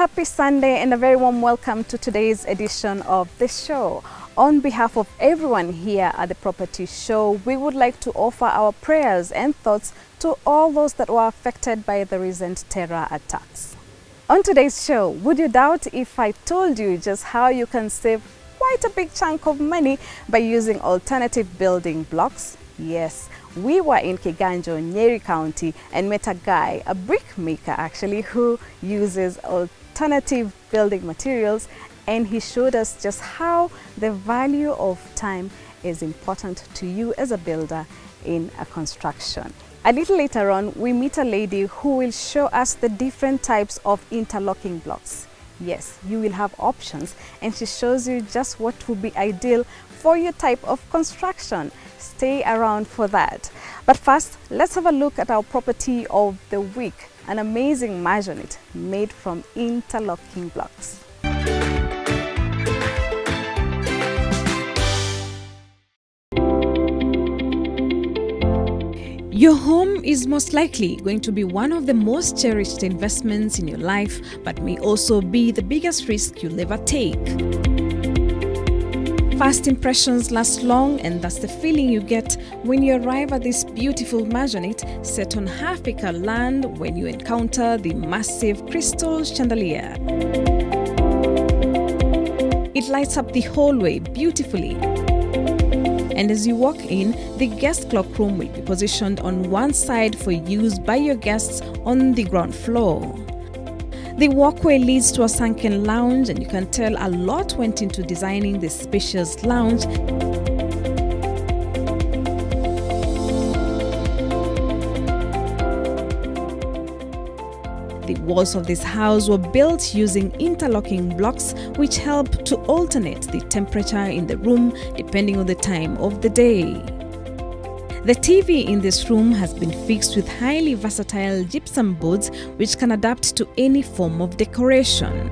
Happy Sunday and a very warm welcome to today's edition of the show. On behalf of everyone here at the Property Show, we would like to offer our prayers and thoughts to all those that were affected by the recent terror attacks. On today's show, would you doubt if I told you just how you can save quite a big chunk of money by using alternative building blocks? Yes, we were in Kiganjo, Nyeri County, and met a guy, a brick maker actually, who uses alternative building materials, and he showed us just how the value of time is important to you as a builder in a construction. A little later on, we meet a lady who will show us the different types of interlocking blocks. Yes, you will have options, and she shows you just what would be ideal for your type of construction. Stay around for that. But first, let's have a look at our property of the week, an amazing maisonette made from interlocking blocks. Your home is most likely going to be one of the most cherished investments in your life, but may also be the biggest risk you'll ever take. First impressions last long, and that's the feeling you get when you arrive at this beautiful maisonette set on half-acre land when you encounter the massive crystal chandelier. It lights up the hallway beautifully. And as you walk in, the guest cloakroom will be positioned on one side for use by your guests on the ground floor. The walkway leads to a sunken lounge, and you can tell a lot went into designing this spacious lounge. The walls of this house were built using interlocking blocks, which help to alternate the temperature in the room depending on the time of the day. The TV in this room has been fixed with highly versatile gypsum boards which can adapt to any form of decoration.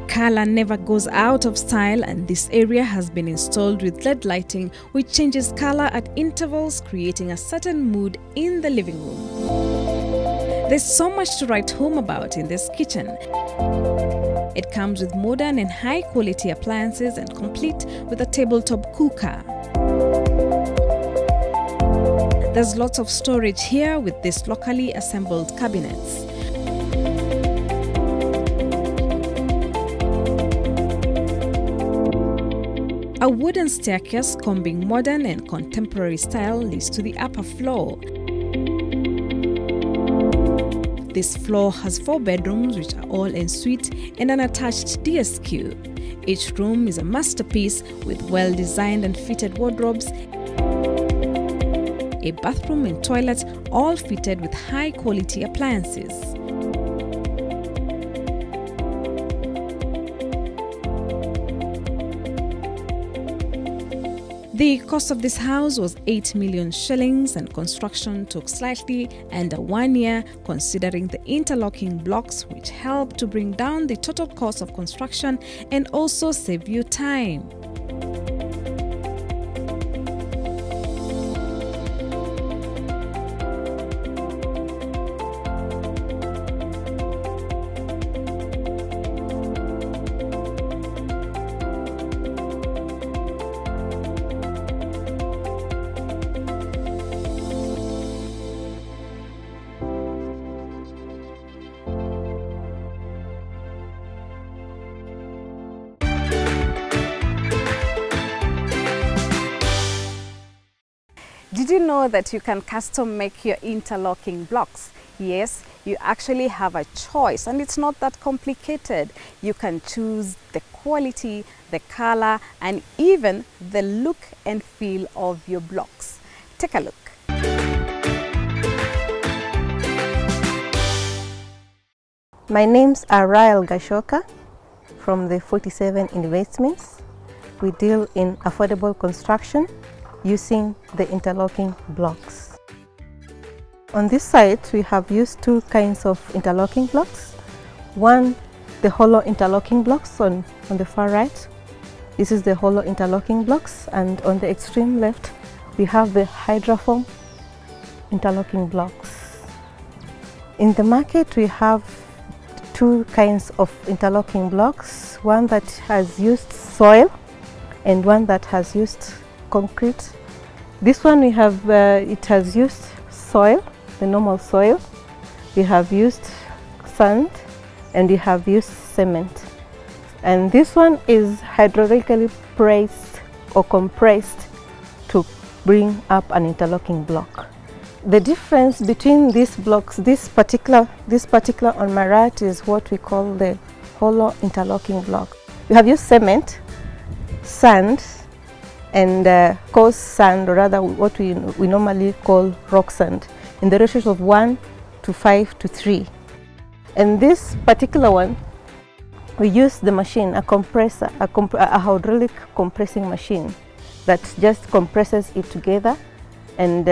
Color never goes out of style, and this area has been installed with LED lighting which changes color at intervals, creating a certain mood in the living room. There's so much to write home about in this kitchen. It comes with modern and high-quality appliances and complete with a tabletop cooker. There's lots of storage here with these locally assembled cabinets. A wooden staircase combing modern and contemporary style leads to the upper floor. This floor has 4 bedrooms which are all en suite and an attached DSQ. Each room is a masterpiece with well-designed and fitted wardrobes, a bathroom and toilet, all fitted with high-quality appliances. The cost of this house was 8 million shillings, and construction took slightly under 1 year, considering the interlocking blocks, which help to bring down the total cost of construction and also save you time. Did you know that you can custom make your interlocking blocks? Yes, you actually have a choice, and it's not that complicated. You can choose the quality, the color, and even the look and feel of your blocks. Take a look. My name's Rael Gashoka from the 47 Investments. We deal in affordable construction using the interlocking blocks. On this site, we have used 2 kinds of interlocking blocks. One, the hollow interlocking blocks on the far right. This is the hollow interlocking blocks, and on the extreme left, we have the hydroform interlocking blocks. In the market, we have two kinds of interlocking blocks, one that has used soil and one that has used concrete. This one we have, it has used soil, the normal soil. We have used sand and we have used cement. And this one is hydraulically pressed or compressed to bring up an interlocking block. The difference between these blocks, this particular on my right is what we call the hollow interlocking block. We have used cement, sand, and coarse sand, or rather what we normally call rock sand, in the ratios of 1 to 5 to 3. And this particular one, we use the machine, a compressor, a hydraulic compressing machine that just compresses it together. And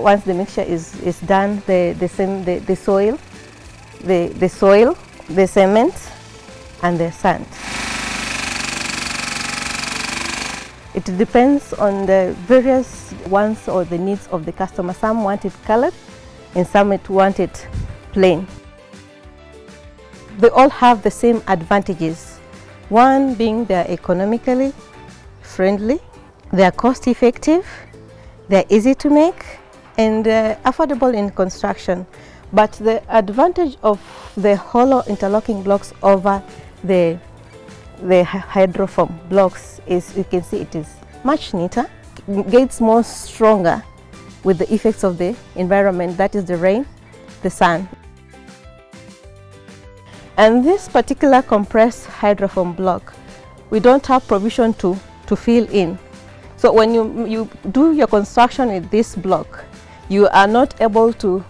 once the mixture is done, the soil, the cement, and the sand. It depends on the various wants or the needs of the customer. Some want it colored, and some want it plain. They all have the same advantages. One being they're economically friendly, they're cost effective, they're easy to make, and affordable in construction. But the advantage of the hollow interlocking blocks over the hydroform blocks is, you can see it is much neater, gets more stronger with the effects of the environment, that is the rain, the sun. And this particular compressed hydroform block, we don't have provision to fill in. So when you do your construction with this block, you are not able to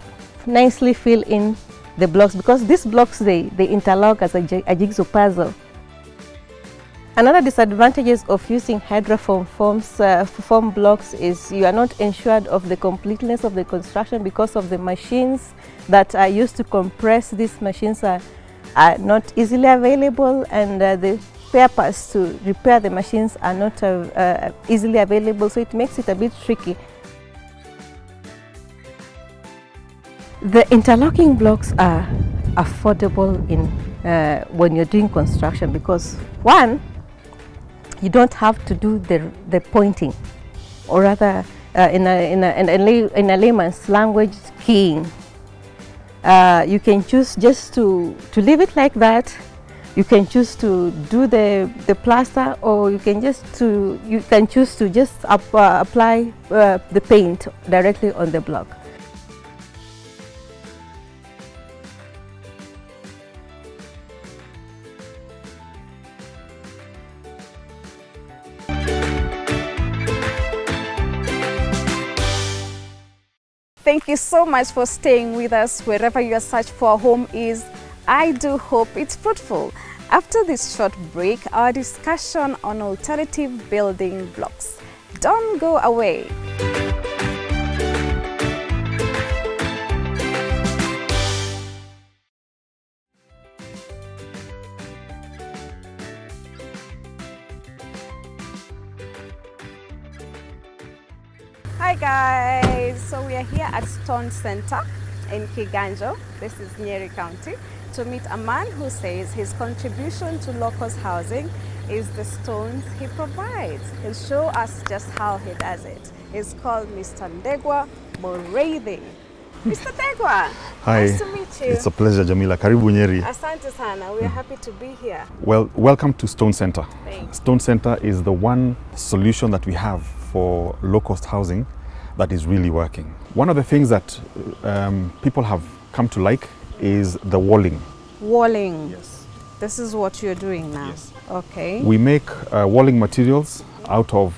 nicely fill in the blocks, because these blocks, they interlock as a jigsaw puzzle. Another disadvantages of using hydroform form blocks is you are not ensured of the completeness of the construction, because of the machines that are used to compress. These machines are not easily available, and the spare parts to repair the machines are not easily available, so it makes it a bit tricky. The interlocking blocks are affordable in when you're doing construction, because one, you don't have to do the pointing, or rather in a layman's language, keying. You can choose just to leave it like that. You can choose to do the plaster, or you can choose to just apply the paint directly on the block. Thank you so much for staying with us wherever your search for a home is. I do hope it's fruitful. After this short break, our discussion on alternative building blocks. Don't go away. Hi guys, so we are here at Stone Center in Kiganjo, this is Nyeri County, to meet a man who says his contribution to locals' housing is the stones he provides. He'll show us just how he does it. He's called Mr. Ndegwa Moreithi. Mr. Ndegwa, hi. Nice to meet you. It's a pleasure, Jamila. Karibu Nyeri. Asante sana, we are happy to be here. Well, welcome to Stone Center. Thanks. Stone Center is the one solution that we have for low-cost housing that is really working. One of the things that people have come to like is the walling. Walling. Yes. This is what you're doing now. Yes. Okay. We make walling materials out of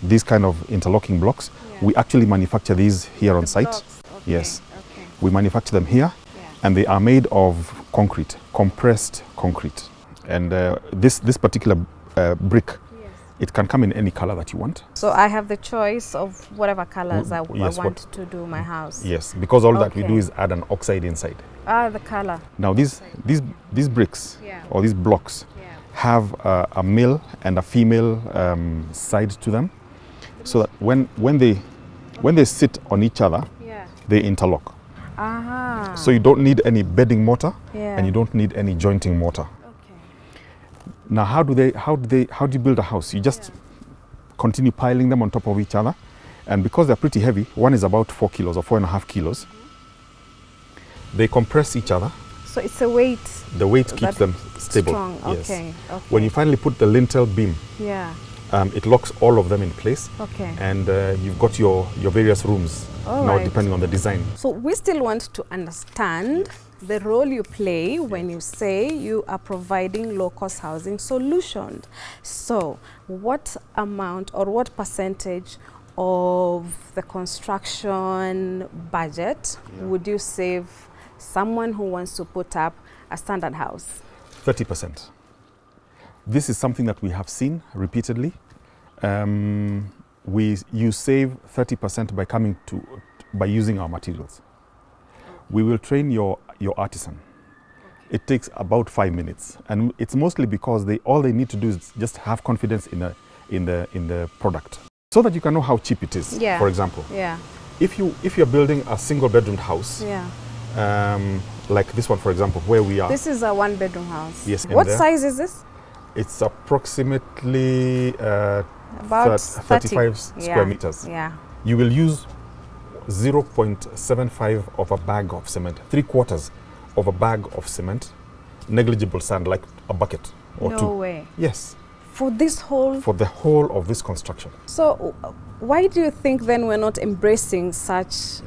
these kind of interlocking blocks. Yeah. We actually manufacture these here on site. Blocks. Okay. Yes. Okay. We manufacture them here, Yeah. and they are made of concrete, compressed concrete. And this particular brick, it can come in any color that you want. So I have the choice of whatever colors I Yes, want to do my house. Yes, because all that we Okay. do is add an oxide inside. Ah, the color. Now these bricks, Yeah. or these blocks, Yeah. have a male and a female side to them, so that when they sit on each other, Yeah. they interlock. Aha. So you don't need any bedding mortar, Yeah. and you don't need any jointing mortar. Okay. Now, how do you build a house? You just continue piling them on top of each other, and because they're pretty heavy, one is about 4 kilos or 4.5 kilos. They compress each other. So it's a weight. The weight keeps them stable. Strong. Yes. Okay. Okay. When you finally put the lintel beam, Yeah. it locks all of them in place. Okay. And you've got your various rooms All now, right. depending on the design. So we still want to understand the role you play when you say you are providing low-cost housing solutions. So what amount or what percentage of the construction budget would you save someone who wants to put up a standard house? 30%. This is something that we have seen repeatedly. You save 30% by using our materials. We will train your artisan. It takes about 5 minutes, and it's mostly because all they need to do is just have confidence in the product, so that you can know how cheap it is. Yeah. For example, Yeah. if you're building a single bedroom house, Yeah. like this one, for example, where we are. This is a one-bedroom house. Yes. What size is this? It's approximately About 35 30. square meters. Yeah. You will use 0.75 of a bag of cement, 3/4 of a bag of cement, negligible sand like a bucket or two. No way. Yes, For this whole... for the whole of this construction. So why do you think then we're not embracing such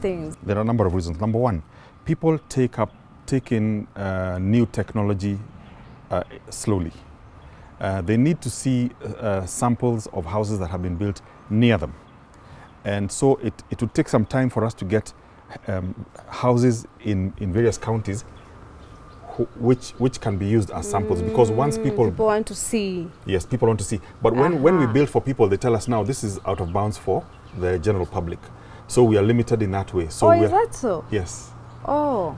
things? There are a number of reasons. Number one, people take in new technology slowly. They need to see samples of houses that have been built near them. And so it would take some time for us to get houses in various counties which can be used as samples, because once people want to see. Yes, people want to see. But when we build for people, they tell us now this is out of bounds for the general public. So we are limited in that way. So is that so? Yes. Oh,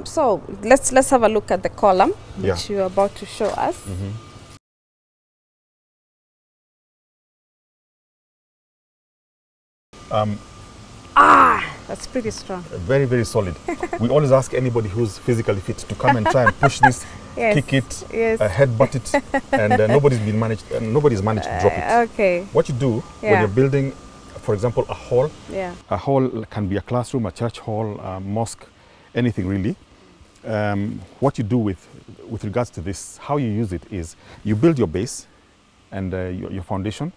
so let's have a look at the column which you're about to show us. That's pretty strong. Very, very solid. We always ask anybody who's physically fit to come and try and push this, kick it, headbutt it, and nobody's managed to drop it. Okay. What you do when you're building, for example, a hall. Yeah. A hall can be a classroom, a church hall, a mosque, anything really. What you do with regards to this, how you use it is you build your base and your foundation,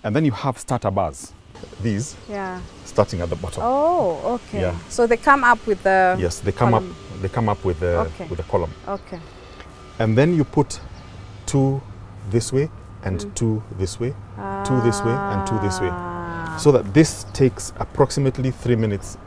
and then you have starter bars. These starting at the bottom. Oh, okay. Yeah. So they come up with the they come column. up. They come up with the column. Okay. And then you put 2 this way and 2 this way, 2 this way and 2 this way, so that this takes approximately 3 minutes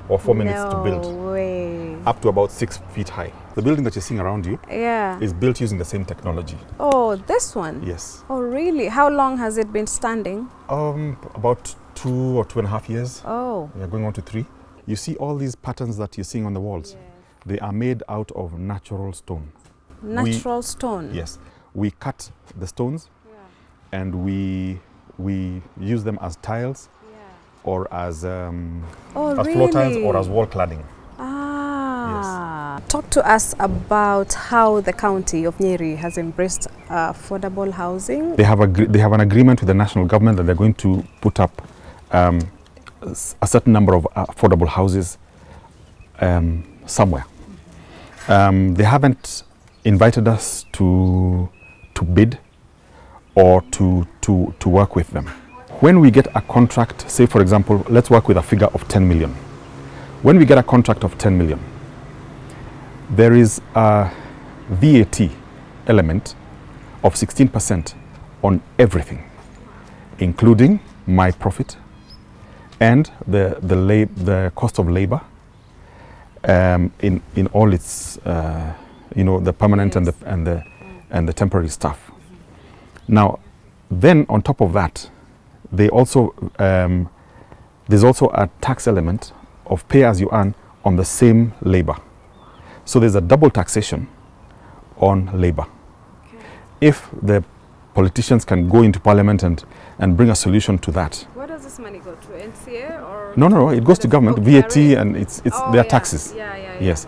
or 4 minutes to build. No way. Up to about 6 feet high. The building that you're seeing around you is built using the same technology. Oh, this one? Yes. Oh, really? How long has it been standing? About 2 or 2.5 years. Oh. We are going on to 3. You see all these patterns that you're seeing on the walls? Yes. They are made out of natural stone. Natural stone? Yes. We cut the stones and we use them as tiles or as floor tiles or as wall cladding. Talk to us about how the county of Nyeri has embraced affordable housing. They have an agreement with the national government that they're going to put up a certain number of affordable houses somewhere. They haven't invited us to bid or to work with them. When we get a contract, say for example, let's work with a figure of 10 million. When we get a contract of 10 million, there is a VAT element of 16% on everything, including my profit and the cost of labor in all its the permanent and the temporary stuff. Now, then on top of that, there's also a tax element of pay as you earn on the same labor. So there's a double taxation on labor. Okay. If the politicians can go into parliament and bring a solution to that. Where does this money go to? NCA or or No, it goes to government, VAT, KRA? and it's Oh, their yeah. taxes. Yeah. Yes.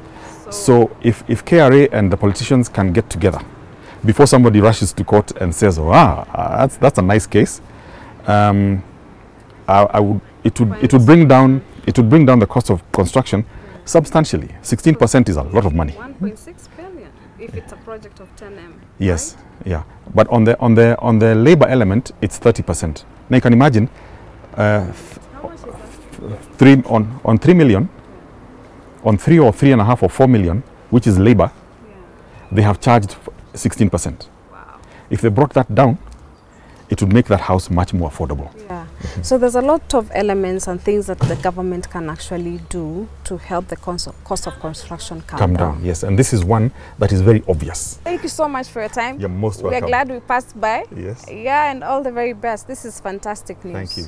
So if KRA and the politicians can get together before somebody rushes to court and says, "Oh, that's a nice case," it would bring down the cost of construction substantially. 16% is a lot of money. 1.6 billion if it's a project of 10M. Yes, right? yeah. But on the labor element, it's 30%. Now you can imagine, How much is that? on 3 million, on 3 or 3.5 or 4 million, which is labor, Yeah. they have charged 16%. Wow. If they brought that down, it would make that house much more affordable. Yeah. So there's a lot of elements and things that the government can actually do to help the cost of construction come down. Yes, and this is one that is very obvious. Thank you so much for your time. You're most welcome. We are glad we passed by. Yes. Yeah, and all the very best. This is fantastic news. Thank you.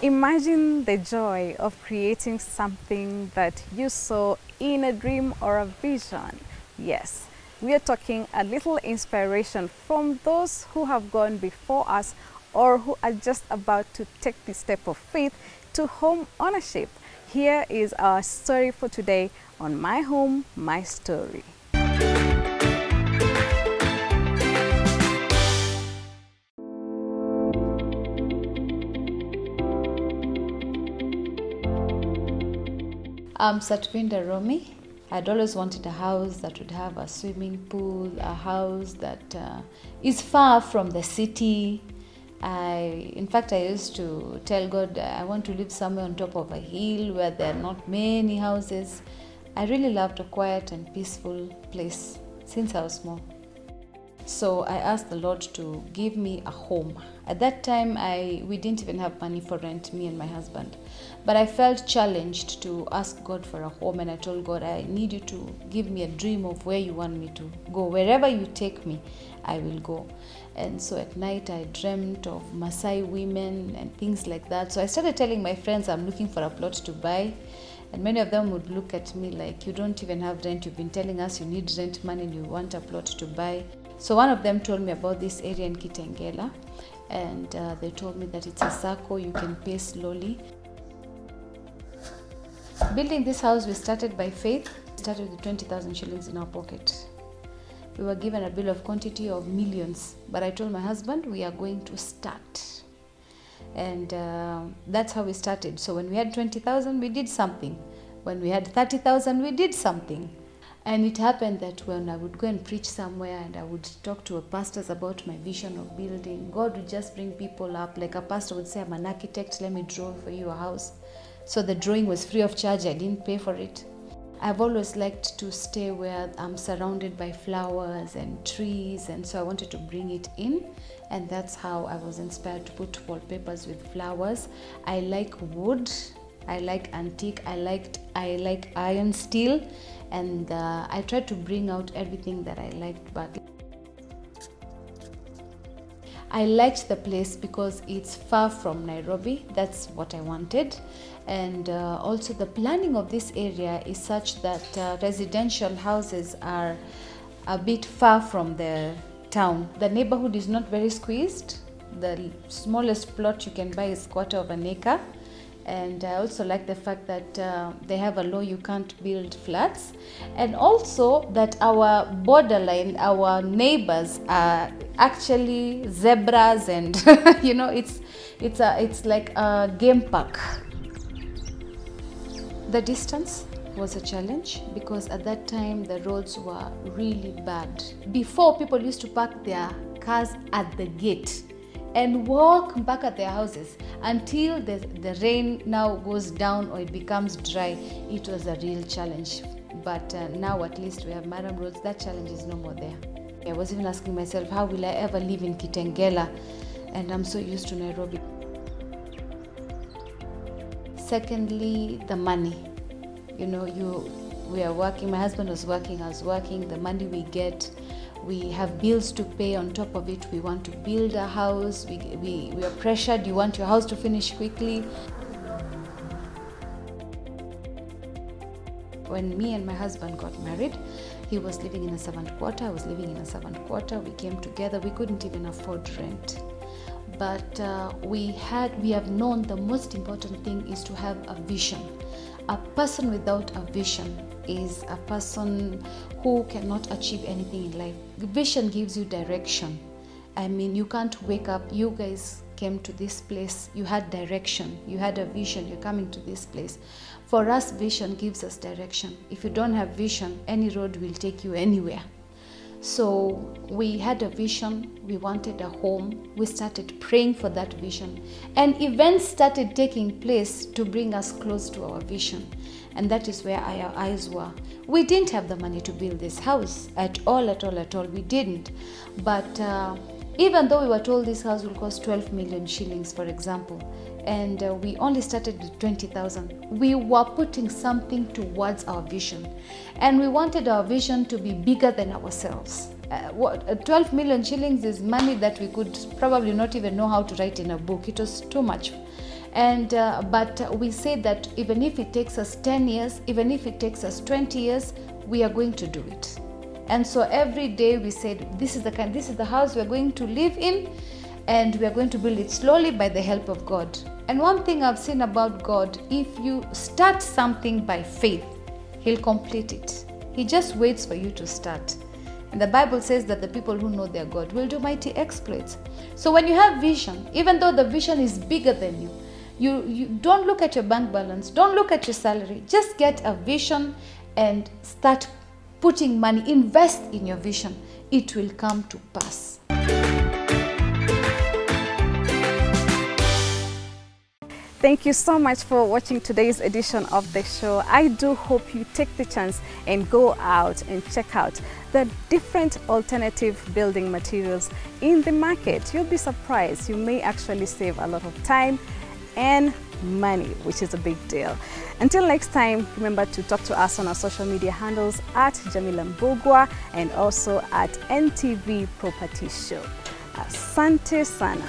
Imagine the joy of creating something that you saw in a dream or a vision. Yes, we are talking a little inspiration from those who have gone before us or who are just about to take the step of faith to home ownership. Here is our story for today on My Home, My Story. I'm Satvinda Romi. I'd always wanted a house that would have a swimming pool, a house that is far from the city. In fact, I used to tell God I want to live somewhere on top of a hill where there are not many houses. I really loved a quiet and peaceful place since I was small. So I asked the Lord to give me a home. At that time, we didn't even have money for rent, me and my husband. But I felt challenged to ask God for a home, and I told God, I need you to give me a dream of where you want me to go. Wherever you take me, I will go. And so at night, I dreamt of Maasai women and things like that. So I started telling my friends I'm looking for a plot to buy. And many of them would look at me like, you don't even have rent. You've been telling us you need rent money and you want a plot to buy. So one of them told me about this area in Kitengela, and they told me that it's a circle, you can pay slowly. Building this house, we started by faith. We started with 20,000 shillings in our pocket. We were given a bill of quantity of millions, but I told my husband we are going to start. And that's how we started. So when we had 20,000, we did something. When we had 30,000, we did something. And it happened that when I would go and preach somewhere and I would talk to pastors about my vision of building, God would just bring people up. Like a pastor would say, I'm an architect, let me draw for you a house. So the drawing was free of charge, I didn't pay for it. I've always liked to stay where I'm surrounded by flowers and trees, and so I wanted to bring it in, and that's how I was inspired to put wallpapers with flowers. I like wood, I like antique, I like iron steel, and I tried to bring out everything that I liked. But I liked the place because it's far from Nairobi. That's what I wanted. And also the planning of this area is such that residential houses are a bit far from the town. The neighborhood is not very squeezed. The smallest plot you can buy is 1/4 of an acre. And I also like the fact that they have a law you can't build flats, and also that our borderline, our neighbors are actually zebras, and you know, it's like a game park. The distance was a challenge because at that time the roads were really bad. Before, people used to park their cars at the gate and walk back at their houses until the rain now goes down or it becomes dry. It was a real challenge. But now at least we have Maram roads. That challenge is no more there. I was even asking myself, how will I ever live in Kitengela? And I'm so used to Nairobi. Secondly, the money. You know, we are working, my husband was working, I was working, the money we get, we have bills to pay on top of it. We want to build a house, we are pressured, you want your house to finish quickly. When me and my husband got married, he was living in a servant quarter, I was living in a servant quarter. We came together, we couldn't even afford rent. but we have known the most important thing is to have a vision. A person without a vision is a person who cannot achieve anything in life. Vision gives you direction. I mean, you can't wake up. You guys came to this place, you had direction, you had a vision, you're coming to this place. For us, vision gives us direction. If you don't have vision, any road will take you anywhere. So we had a vision, we wanted a home, we started praying for that vision, and events started taking place to bring us close to our vision. And that is where our eyes were. We didn't have the money to build this house at all, we didn't. But even though we were told this house will cost 12 million shillings, for example, and we only started with 20,000, we were putting something towards our vision. And we wanted our vision to be bigger than ourselves. 12 million shillings is money that we could probably not even know how to write in a book. It was too much. And but we said that even if it takes us 10 years, even if it takes us 20 years, we are going to do it. And so every day we said, this is the house we're going to live in, and we are going to build it slowly by the help of God. And one thing I've seen about God, if you start something by faith, He'll complete it. He just waits for you to start. And the Bible says that the people who know their God will do mighty exploits. So when you have vision, even though the vision is bigger than you, you don't look at your bank balance, don't look at your salary, just get a vision and start putting money, invest in your vision. It will come to pass. Thank you so much for watching today's edition of the show. I do hope you take the chance and go out and check out the different alternative building materials in the market. You'll be surprised. You may actually save a lot of time and money, which is a big deal. Until next time, remember to talk to us on our social media handles at Jamila Mbugwa and also at NTV Property Show. Asante sana.